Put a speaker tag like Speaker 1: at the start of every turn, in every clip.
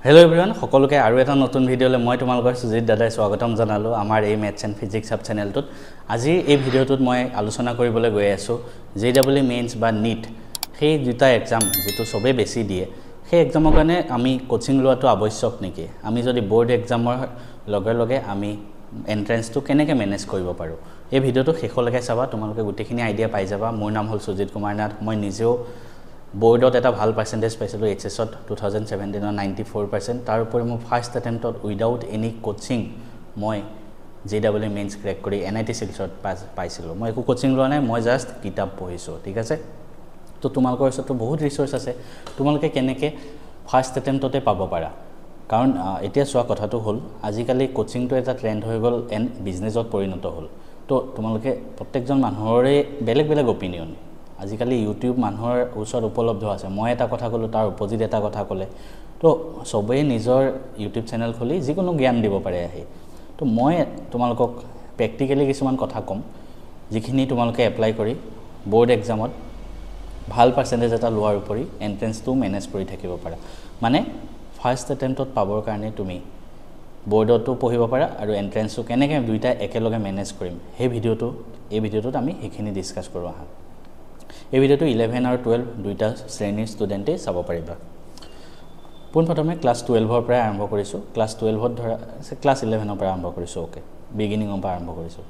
Speaker 1: Hello everyone, সকলোকে আৰু এটা নতুন ভিডিঅলে মই তোমালোকৰ সুজিত দাদাই স্বাগতম জনালো আমাৰ এই ম্যাথছ এণ্ড ফিজিক্স সাব চেনেলটোত আজি এই ভিডিঅটোত মই আলোচনা কৰিবলৈ গৈ আছো জেডব্লিউ মেইনছ বা নিট সেই দুটা এক্সাম যেটো সবে বেছি দিয়ে সেই এক্সামৰ কাৰণে আমি কোচিং লোৱাটো আৱশ্যক নেকি আমি যদি বোৰ্ড এক্সামৰ লগে লগে আমি এন্ট্ৰেন্সটো কেনেকৈ মেনেজ কৰিব পাৰো এই ভিডিঅটো শেষলৈকে চাবা তোমালোকে গুটেখিনি আইডিয়া পাই যাবা মোৰ নাম হল সুজিত কুমাৰ নাথ মই নিজেও boardot eta bhal percentage paisilo hs ot 2017 or 94% tar upor mo first attempt ot without any coaching moi jw mains crack kori nit silchot paisilo moi eku coaching lo nai moi just kitab pohiso thik ase to tumalkor to bahut resource ase tumalke keneke first attempt ote pabo para karon etia swa kotha to hol ajikali coaching to eta trend hoy gol and business ot porinoto hol to tumalke prottekjon manhore beleg opinion আজিকালি YouTube মানুহৰ ওচৰত উপলব্ধ আছে মই এটা কথা কলো তাৰ অপোজিট এটা কথা কলে তো সবে নিজৰ ইউটিউব চেনেল খুলি যিকোনো জ্ঞান দিব পাৰে আহি তো মই তোমালোকক প্ৰ্যাকটিক্যালি কিছুমান কথা কম যিখিনি তোমালোকে এপ্লাই কৰি বোৰ্ড এক্সামত ভাল পাৰ্সেন্টেজ এটা লোৱাৰ উপৰি এন্ট্ৰেন্সটো মেনেজ কৰি থাকিব পাৰা মানে ফাৰ্স্ট এটেম্পটত পাবৰ কাৰণে তুমি বোৰ্ডতো পঢ়িব পাৰা আৰু এন্ট্ৰেন্সটো কেনেকৈ দুইটা একেলগে মেনেজ কৰিম এই ভিডিঅটোত আমি এইখিনি ডিসকাস কৰো আহা এই ভিডিওটো 11 আৰু 12 দুইটা শ্ৰেণীৰ ষ্টুডেন্টে চাব পাৰিবা পোন প্ৰথমে ক্লাস 12 ৰ পৰা আৰম্ভ কৰিছো ক্লাস 12 ত ধৰা ক্লাস 11 ৰ পৰা আৰম্ভ কৰিছো ওকে বিগিনিং ৰ পৰা আৰম্ভ কৰিছো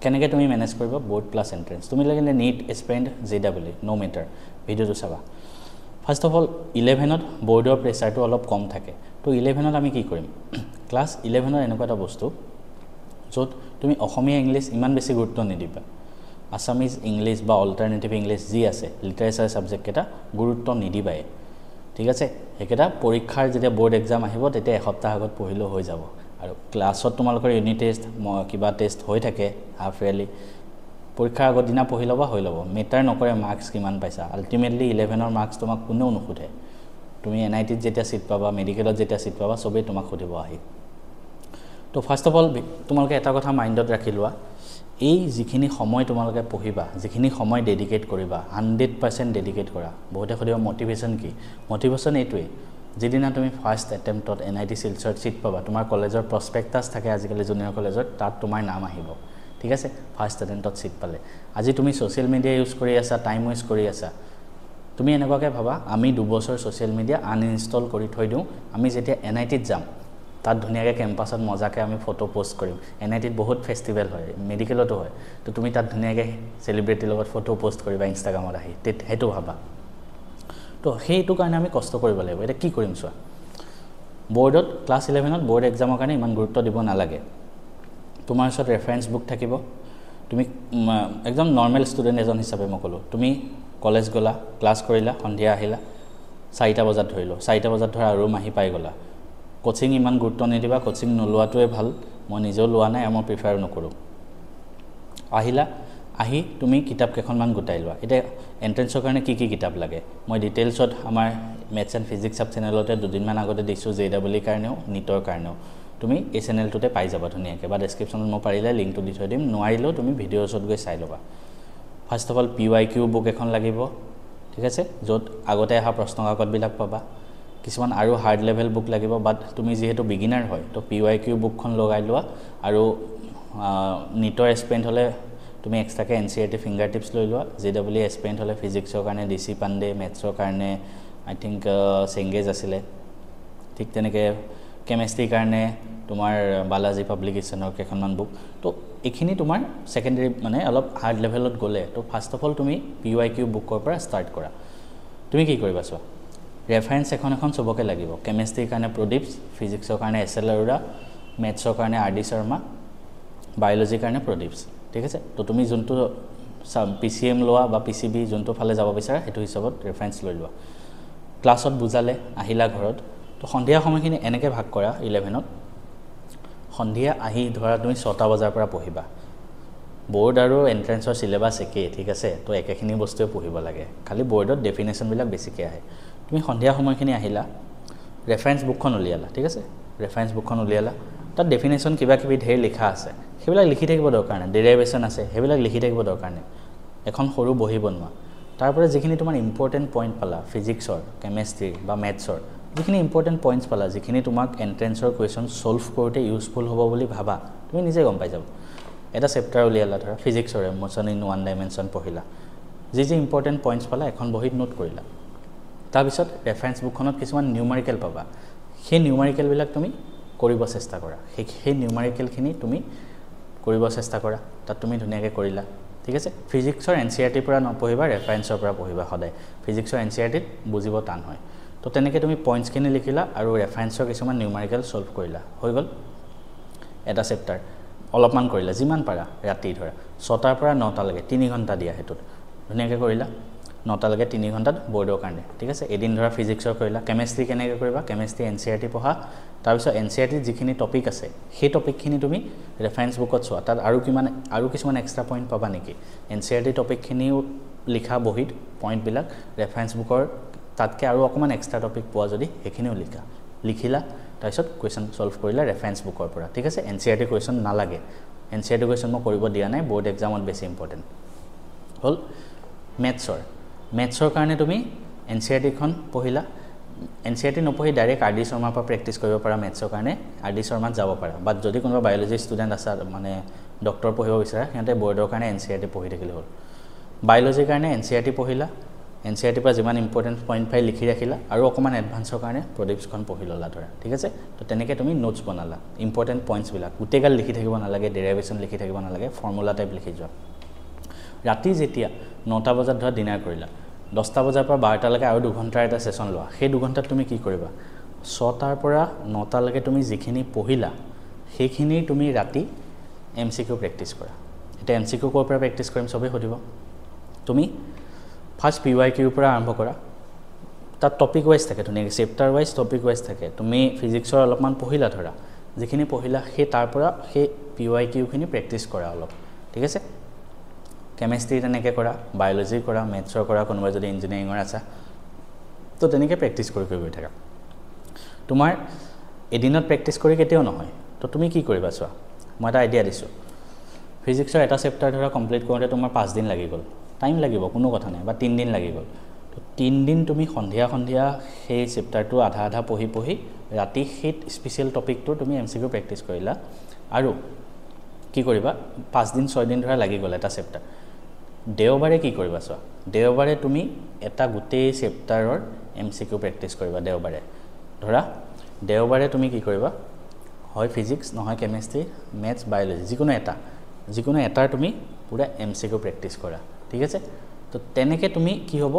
Speaker 1: কেনেকৈ তুমি মেনেজ কৰিবা বোৰ্ড প্লাস এন্ট্ৰেন্স তুমি লাগিলে নিট এস্পিৰেন্ট জেডব্লিউ নো মেটাৰ ভিডিওটো চাবা ফাৰ্স্ট অফ অল 11 ত বোৰ্ডৰ প্ৰেছাৰটো অলপ কম থাকে তো 11 ত আমি কি কৰিম ক্লাস 11 ৰ এনেকুৱা এটা বস্তু যত তুমি অসমীয়া ইংলিশ ইমান বেছি গুৰুত্ব নিদিবা Assamese English বা alternative English জি আছে লিটাৰেচাৰ সাবজেক্ট কেটা গুৰুত্ব নিদিবাই ঠিক আছে একেটা পৰীক্ষাৰ যেতিয়া বোৰ্ড এক্সাম আহিব তেতিয়া এসপ্তাহ আগত পঢ়িলো হৈ যাব আৰু ক্লাছত তোমালোকৰ ইউনিট টেষ্ট কিবা টেষ্ট হৈ থাকে হাফ ইয়াৰলি পৰীক্ষাৰ আগত দিনা পঢ়ি লবা হৈ লব মেটাৰ নকৰে মাৰ্কস কিমান পাইছা আলটিমেটলি 11 ৰ মাৰ্কস তোমাক কোনেও নুখুধে তুমি এনআইটিত যেতিয়া সিট পাবা মেডিকেলত যেতিয়া সিট পাবা সবে তোমাক খুদিব আহি তো ফাৰ্স্ট অফ অল তোমালোকে এটা কথা মাইন্ডত ৰাখি লোৱা এই যিখিনি সময় তোমালোকে পঢ়িবা যিখিনি সময় ডেডিকেট কৰিবা 100% ডেডিকেট কৰা বহুতে খুদিবা মোটিভেশন কি মোটিভেশন এইটোৱে যেদিনা তুমি ফাৰ্স্ট এটেম্পটত এনআইটি সিলচৰ সিট পাবা তোমাৰ কলেজৰ প্ৰসপেক্টাস থাকে আজিকালি জুনিয়ৰ কলেজত তাত তোমাৰ নাম আহিব ঠিক আছে ফাৰ্স্ট এটেম্পটত সিট পালে আজি তুমি সোশ্যাল মিডিয়া ইউজ কৰি আছা টাইম ওয়েষ্ট কৰি আছা তুমি এনেকুৱাকে ভাবা আমি 2 বছৰ সোশ্যাল মিডিয়া আনইনষ্টল কৰি থৈ দিও আমি যেতিয়া এনআইটিত যাম তাত ধুনিয়াকে ক্যাম্পাসত মজাকে আমি ফটো পোস্ট কৰিম এনআইটিত বহুত ফেষ্টিভেল হয় মেডিকেলতো হয় তো তুমি তাত ধুনিয়াকে সেলিব্ৰিটি লগত ফটো পোস্ট কৰিবা ইনষ্টাগ্ৰামত আহি হেতু ভাবা তো হেতু কাৰণে আমি কষ্ট কৰিব লাগিব এটা কি কৰিম চোৱা বোৰ্ডত ক্লাস 11 ত বোৰ্ড এক্সামৰ কাৰণে ইমান গুৰুত্ব দিব নালাগে তোমাৰ ওচৰত ৰেফাৰেন্স বুক থাকিব তুমি একদম নৰমাল ষ্টুডেন্ট এজন হিচাপে মকলো তুমি কলেজ গলা ক্লাস কৰিলা সন্ধিয়া আহিলা 4টা বজাত ধৰিলো 4টা বজাত ধৰা ৰুম আহি পাই গলা কোচিং ইমান গুৰুত্ব নিদিবা কোচিং নলোৱাটোৱে ভাল মই নিজেও লোৱা নাই মই প্ৰিফাৰ নকৰো আহিলা আহি তুমি কিতাপ কেখনমান গুটাই লোৱা এটা এন্ট্ৰেন্সৰ কাৰণে কি কিতাপ লাগে মই ডিটেইলছত আমাৰ ম্যাথছ এণ্ড ফিজিক্স সাব চেনেলতে দুদিনমান আগতে দিছো জেডব্লিউ কাৰণেও নিটৰ কাৰণেও তুমি এই চেনেলটোতে পাই যাবা ধুনিয়াকে বা ডেসক্ৰিপচনত মই পাৰিলে লিংকটো দি থৈ দিম নোৱাৰিলেও তুমি ভিডিঅ'ছত গৈ চাই ল'বা ফাৰ্স্ট অফ অল পিৱাইকিউ বুক এখন লাগিব ঠিক আছে যত আগতে আহা প্ৰশ্ন কাকত বিলাক পাবা কিছুমান আৰু হাৰ্ড লেভেল বুক লাগিব বাট তুমি যেহেতু বিগিনাৰ হয় তো পিৱাইকিউ বুকখন লগাই লোৱা আৰু নিটৰ এস্পিৰেন্ট হলে তুমি এক্সট্ৰাকে এনসিআৰটি ফিংগাৰ টিপস লৈ লোৱা জেডব্লিউ এস্পিৰেন্ট হলে ফিজিক্সৰ কাৰণে ডিসি পাণ্ডে ম্যাথছৰ কাৰণে আই থিংক সেংগেজ আছিলে ঠিক তেনেকে কেমিষ্ট্ৰিৰ কাৰণে তোমাৰ বালাজী পাব্লিকেশনৰ কেখনমান বুক তো এখিনি তোমাৰ সেকেন্ডাৰী মানে অলপ হাৰ্ড লেভেলত গলে তো ফাৰ্স্ট অফ অল তুমি পিৱাইকিউ বুকৰ পৰা ষ্টাৰ্ট কৰা তুমি কি কৰিবা চোৱা ৰেফাৰেন্স এখন সবকে লাগিব কেমিষ্ট্ৰিৰ কাৰণে প্ৰদীপছ ফিজিক্সৰ কাৰণে এছএল আৰোৰা ম্যাথছৰ কাৰণে আৰডি শৰ্মা বায়োলজিৰ কাৰণে প্ৰদীপছ ঠিক আছে তো তুমি যোনটো পিসিএম লোৱা বা পিসিবি যোনটো ফালে যাব বিচাৰা হেতু হিচাপত ৰেফাৰেন্স লৈ লোৱা ক্লাছত বুজালে আহিলা ঘৰত তো সন্ধিয়া সময়খিনি এনেকে ভাগ কৰা 11 ত সন্ধিয়া আহি ধৰা তুমি 6টা বজাৰ পৰা পঢ়িবা বোৰ্ড আৰু এন্ট্ৰেন্সৰ সিলেবাস একে ঠিক আছে তো একেখিনি বস্তুৱে পঢ়িব লাগে খালি বোৰ্ডত ডেফিনেশন বিলাক বেছিকে আহে তুমি সন্ধিয়া সময়খিনি আহিলা ৰেফাৰেন্স বুকখন উলিয়ালা ঠিক আছে ৰেফাৰেন্স বুকখন উলিয়ালা তাত ডেফিনেশন কিবা কিবি ঢেৰ লিখা আছে হেবিলাক লিখি থাকিব দৰকাৰ নাই ডেৰিভেশন আছে হেবিলাক লিখি থাকিব দৰকাৰ নাই এখন সৰু বহি বনোৱা তাৰপৰে যিখিনি তোমাৰ ইম্পৰ্টেন্ট পইণ্ট পালা ফিজিক্সৰ কেমিষ্ট্ৰি বা ম্যাথছৰ যিখিনি ইম্পৰ্টেণ্ট পইণ্টছ পালা যিখিনি তোমাক এণ্ট্ৰেঞ্চৰ কুৱেশ্যন ছল্ভ কৰোঁতে ইউজফুল হ'ব বুলি ভাবা তুমি নিজে গম পাই যাব এটা চেপ্টাৰ উলিয়ালা ধৰা ফিজিক্সৰ মোশ্যন ইন ওৱান ডাইমেনশ্যন পঢ়িলা যি ইম্পৰ্টেণ্ট পইণ্টছ পালা এখন বহীত নোট কৰিলা তাৰপিছত ৰেফাৰেঞ্চ বুকখনত কিছুমান নিউমাৰিকেল পাবা সেই নিউমাৰিকেলবিলাক তুমি কৰিব চেষ্টা কৰা সেই নিউমাৰিকেলখিনি তুমি কৰিব চেষ্টা কৰা তাত তুমি ধুনীয়াকৈ কৰিলা ঠিক আছে ফিজিক্সৰ এনচিইআৰটিৰ পৰা নপঢ়িবা ৰেফাৰেঞ্চৰ পৰা পঢ়িবা সদায় ফিজিক্সৰ এনচিইআৰটিত বুজিব টান হয় তো তেনেকৈ তুমি পইণ্টছখিনি লিখিলা আৰু ৰেফাৰেঞ্চৰ কিছুমান নিউমাৰিকেল ছল্ভ কৰিলা হৈ গ'ল এটা চেপ্টাৰ অলপমান কৰিলা যিমান পাৰা ৰাতি ধৰা 6টাৰ পৰা 9টালৈকে 3 ঘণ্টা দিয়া হেতুত ধুনীয়াকৈ কৰিলা 9টালৈকে 3 ঘণ্টাত বৰ্ডৰ কাৰণে ঠিক আছে এদিন ধৰা ফিজিক্সৰ কৰিলা কেমেষ্ট্ৰি কেনেকৈ কৰিবা কেমেষ্ট্ৰি এনচিইআৰটি পঢ়া তাৰপিছত এনচিইআৰটিত যিখিনি টপিক আছে সেই টপিকখিনি তুমি ৰেফাৰেঞ্চ বুকত চোৱা তাত আৰু কিছুমান এক্সট্ৰা পইণ্ট পাবা নেকি এনচিইআৰটি টপিকখিনিও লিখা বহীত পইণ্টবিলাক ৰেফাৰেঞ্চ বুকৰ তাতকৈ আৰু অকণমান এক্সট্ৰা টপিক পোৱা যদি সেইখিনিও লিখিলা তাৰপিছত কুৱেশ্যন ছল্ভ কৰিলা ৰেফাৰেঞ্চ বুকৰ পৰা ঠিক আছে এনচিইআৰটি কুৱেশ্যন নালাগে এনচিইআৰটি কুৱেশ্যন মই কৰিব দিয়া নাই বৰ্ড এক্সামত বেছি ইম্পৰ্টেণ্ট হ'ল মেথছৰ কাৰণে তুমি এনচিইআৰটিখন পঢ়িলা এনচিইআৰটি নপঢ়ি ডাইৰেক্ট আৰ ডি শৰ্মাৰ পৰা প্ৰেক্টিছ কৰিব পাৰা মেথছৰ কাৰণে আৰ ডি শৰ্মাত যাব পাৰা বাট যদি কোনোবা বায়'লজি ষ্টুডেণ্ট আছে মানে ডক্টৰ পঢ়িব বিচাৰে সিহঁতে বৰ্ডৰ কাৰণে এনচিইআৰটি পঢ়ি থাকিলে হ'ল বায়'লজিৰ কাৰণে এনচিইআৰটি পঢ়িলা এনচিইআৰটিৰ পৰা যিমান ইম্পৰ্টেণ্ট পইণ্ট পাই লিখি ৰাখিলা আৰু অকণমান এডভান্সৰ কাৰণে প্ৰডিউচখন পঢ়ি ল'লা ধৰা ঠিক আছে তো তেনেকৈ তুমি নোটছ বনালা ইম্পৰ্টেণ্ট পইণ্টছবিলাক গোটেইগাল লিখি থাকিব নালাগে ডেৰাইভেশ্যন লিখি থাকিব নালাগে ফৰ্মুলা টাইপ লিখি যোৱা ৰাতি যেতিয়া 9টা বজাত ধৰা ডিনাৰ কৰিলা 10টা বজাৰ পৰা 12টালৈকে আৰু 2 ঘণ্টাৰ এটা ছেশ্যন লোৱা সেই 2 ঘণ্টাত তুমি কি কৰিবা 6টাৰ পৰা 9টালৈকে তুমি যিখিনি পঢ়িলা সেইখিনি তুমি ৰাতি MCQ প্ৰেক্টিছ কৰা এটা MCQ ক'ৰ পৰা প্ৰেক্টিছ কৰিম চবেই সুধিব তুমি ফাৰ্ষ্ট PYQৰ পৰা আৰম্ভ কৰা তাত টপিক ৱাইজ থাকে ধুনীয়াকৈ চেপ্টাৰ ৱাইজ টপিক ৱাইজ থাকে তুমি ফিজিক্সৰ অলপমান পঢ়িলা ধৰা যিখিনি পঢ়িলা সেই তাৰ পৰা সেই PYQখিনি প্ৰেক্টিছ কৰা অলপ ঠিক আছে কেমেষ্ট্ৰি তেনেকৈ কৰা বায়'লজি কৰা মেথছৰ কৰা কোনোবা যদি ইঞ্জিনিয়াৰিঙৰ আছা তো তেনেকৈ প্ৰেক্টিছ কৰি গৈ থাকা তোমাৰ এদিনত প্ৰেক্টিছ কৰি কেতিয়াও নহয় তো তুমি কি কৰিবা চোৱা মই এটা আইডিয়া দিছোঁ ফিজিক্সৰ এটা চেপ্টাৰ ধৰা কমপ্লিট কৰোঁতে তোমাৰ 5 দিন লাগি গ'ল টাইম লাগিব কোনো কথা নাই বা 3 দিন লাগি গ'ল তো 3 দিন তুমি সন্ধিয়া সেই চেপ্টাৰটো আধা পঢ়ি ৰাতি সেই স্পেচিয়েল টপিকটো তুমি MCQ প্ৰেক্টিছ কৰিলা আৰু কি কৰিবা 5 দিন 6 দিন ধৰা লাগি গ'ল এটা চেপ্টাৰ দেওবাৰে কি কৰিবা চোৱা দেওবাৰে তুমি এটা গোটেই চেপ্টাৰৰ MCQ প্ৰেক্টিছ কৰিবা দেওবাৰে ধৰা দেওবাৰে তুমি কি কৰিবা হয় ফিজিক্স নহয় কেমেষ্ট্ৰি মেথছ বায়'লজি যিকোনো এটাৰ তুমি পুৰা MCQ প্ৰেক্টিছ কৰা ঠিক আছে তো তেনেকৈ তুমি কি হ'ব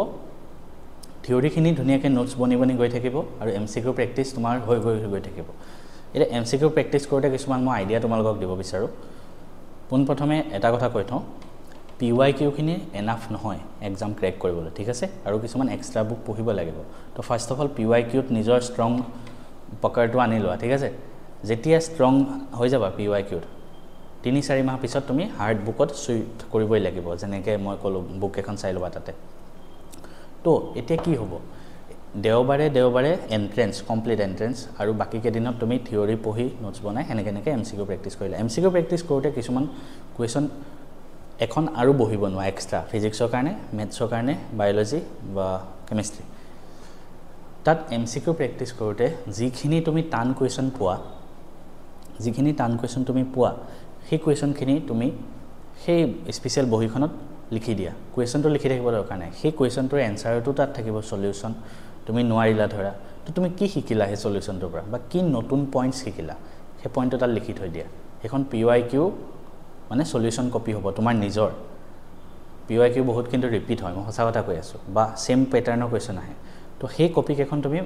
Speaker 1: থিয়ৰিখিনি ধুনীয়াকৈ নোটছ বনি গৈ থাকিব আৰু MCQ প্ৰেক্টিছ তোমাৰ হৈ গৈ থাকিব এতিয়া MCQ প্ৰেক্টিছ কৰোঁতে কিছুমান মই আইডিয়া তোমালোকক দিব বিচাৰোঁ পোনপ্ৰথমে এটা কথা কৈ থওঁ PYQখিনি এনাফ নহয় এক্সাম ক্ৰেক কৰিবলৈ ঠিক আছে আৰু কিছুমান এক্সট্ৰা বুক পঢ়িব লাগিব তো ফাৰ্ষ্ট অফ অল PYQত নিজৰ ষ্ট্ৰং পকাৰটো আনি লোৱা ঠিক আছে যেতিয়া ষ্ট্ৰং হৈ যাবা PYQত 3-4 মাহ পিছত তুমি হাৰ্ড বুকত চুইট কৰিবই লাগিব যেনেকৈ মই ক'লোঁ বুক এখন চাই ল'বা তাতে তো এতিয়া কি হ'ব দেওবাৰে এণ্ট্ৰেঞ্চ কমপ্লিট এণ্ট্ৰেঞ্চ আৰু বাকী কেইদিনত তুমি থিয়ৰি পঢ়ি নোটছ বনাই সেনেকৈ MCQ প্ৰেক্টিছ কৰিলা MCQ প্ৰেক্টিছ কৰোঁতে কিছুমান কুৱেশ্যন এখন আৰু বহি বনোৱা এক্সট্ৰা ফিজিক্সৰ কাৰণে মেথছৰ কাৰণে বায়'লজি বা কেমেষ্ট্ৰি তাত MCQ প্ৰেক্টিছ কৰোঁতে যিখিনি তুমি টান কুৱেশ্যন তুমি পোৱা সেই কুৱেশ্যনখিনি তুমি সেই স্পেচিয়েল বহীখনত লিখি দিয়া কুৱেশ্যনটো লিখি থাকিব দৰকাৰ নাই সেই কুৱেশ্যনটোৰ এনচাৰটো তাত থাকিব সলিউশ্যন তুমি নোৱাৰিলা ধৰা তো তুমি কি শিকিলা সেই সলিউশ্যনটোৰ পৰা বা কি নতুন পইণ্টছ শিকিলা সেই পইণ্টটো তাত লিখি থৈ দিয়া সেইখন PYQ মানে সলিউশ্যন কপি হ'ব তোমাৰ নিজৰ PYQ বহুত কিন্তু ৰিপিট হয় মই সঁচা কথা কৈ আছোঁ বা সেম পেটাৰ্নৰ কুৱেশ্যন আহে তো সেই কপিকেইখন তুমি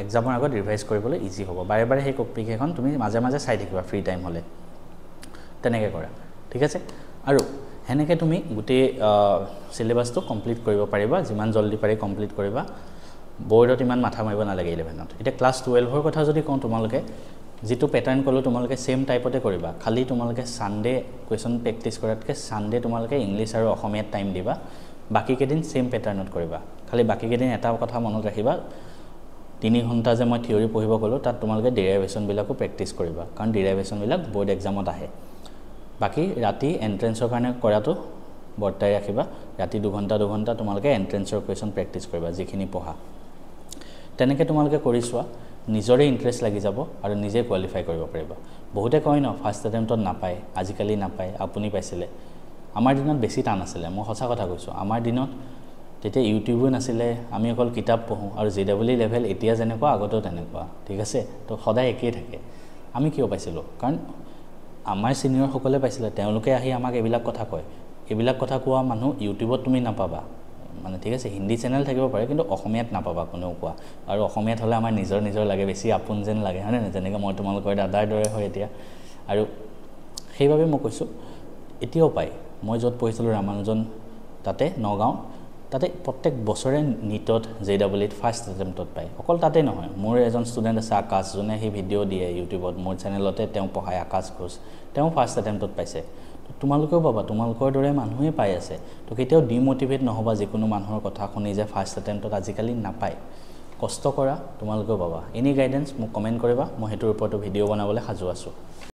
Speaker 1: এক্সামৰ আগত ৰিভাইজ কৰিবলৈ ইজি হ'ব বাৰে সেই কপিকেইখন তুমি মাজে চাই থাকিবা ফ্ৰী টাইম হ'লে তেনেকৈ কৰা ঠিক আছে আৰু সেনেকৈ তুমি গোটেই চিলেবাছটো কমপ্লিট কৰিব পাৰিবা যিমান জলদি পাৰি কমপ্লিট কৰিবা বৰ্ডত ইমান মাথা মাৰিব নালাগে 11ত এতিয়া ক্লাছ 12ৰ কথা যদি কওঁ তোমালোকে যিটো পেটাৰ্ণ ক'লোঁ তোমালোকে সেম টাইপতে কৰিবা খালি তোমালোকে সানডে কুৱেশ্যন প্ৰেক্টিছ কৰাতকৈ সানডে তোমালোকে ইংলিছ আৰু অসমীয়াত টাইম দিবা বাকী কেইদিন সেম পেটাৰ্ণত কৰিবা খালি বাকী কেইদিন এটা কথা মনত ৰাখিবা 3 ঘণ্টা যে মই থিয়ৰি পঢ়িব ক'লোঁ তাত তোমালোকে ডেৰাইভেশ্যনবিলাকো প্ৰেক্টিছ কৰিবা কাৰণ ডেৰাইভেশ্যনবিলাক বৰ্ড এক্সামত আহে বাকী ৰাতি এণ্ট্ৰেঞ্চৰ কাৰণে কৰাটো বৰ্তাই ৰাখিবা ৰাতি 2 ঘণ্টা তোমালোকে এণ্ট্ৰেঞ্চৰ কুৱেশ্যন প্ৰেক্টিছ কৰিবা যিখিনি পঢ়া তেনেকৈ তোমালোকে কৰি চোৱা নিজৰে ইণ্টাৰেষ্ট লাগি যাব আৰু নিজে কোৱালিফাই কৰিব পাৰিবা বহুতে কয় ন ফাৰ্ষ্ট এটেম্পটত নাপায় আজিকালি নাপায় আপুনি পাইছিলে আমাৰ দিনত বেছি টান আছিলে মই সঁচা কথা কৈছোঁ আমাৰ দিনত তেতিয়া ইউটিউবো নাছিলে আমি অকল কিতাপ পঢ়োঁ আৰু JEE লেভেল এতিয়া যেনেকুৱা আগতেও তেনেকুৱা ঠিক আছে তো সদায় একেই থাকে আমি কিয় পাইছিলোঁ কাৰণ আমাৰ ছিনিয়ৰসকলে পাইছিলে তেওঁলোকে আহি আমাক এইবিলাক কথা কয় এইবিলাক কথা কোৱা মানুহ ইউটিউবত তুমি নাপাবা মানে ঠিক আছে হিন্দী চেনেল থাকিব পাৰে কিন্তু অসমীয়াত নাপাবা কোনেও কোৱা আৰু অসমীয়াত হ'লে আমাৰ নিজৰ লাগে বেছি আপোন যেন লাগে হয়নে যেনেকৈ মই তোমালোকৰ দাদাৰ দৰে হয় এতিয়া আৰু সেইবাবে মই কৈছোঁ এতিয়াও পায় মই য'ত পঢ়িছিলোঁ ৰামানুজন তাতে নগাঁও তাতে প্ৰত্যেক বছৰে নিটত JEEত ফাৰ্ষ্ট এটেম্পটত পায় অকল তাতে নহয় মোৰ এজন ষ্টুডেণ্ট আছে আকাশ যোনে সেই ভিডিঅ' দিয়ে ইউটিউবত মোৰ চেনেলতে তেওঁ পঢ়ায় আকাশ ঘোষ তেওঁ ফাৰ্ষ্ট এটেম্পটত পাইছে তোমালোকেও পাবা তোমালোকৰ দৰে মানুহে পাই আছে তো কেতিয়াও ডিমোটিভেট নহবা যিকোনো মানুহৰ কথা শুনি যে ফাৰ্ষ্ট এটেম্পটত আজিকালি নাপায় কষ্ট কৰা তোমালোকেও পাবা এনি গাইডেন্স মোক কমেণ্ট কৰিবা মই সেইটোৰ ওপৰতো ভিডিঅ' বনাবলৈ সাজু আছোঁ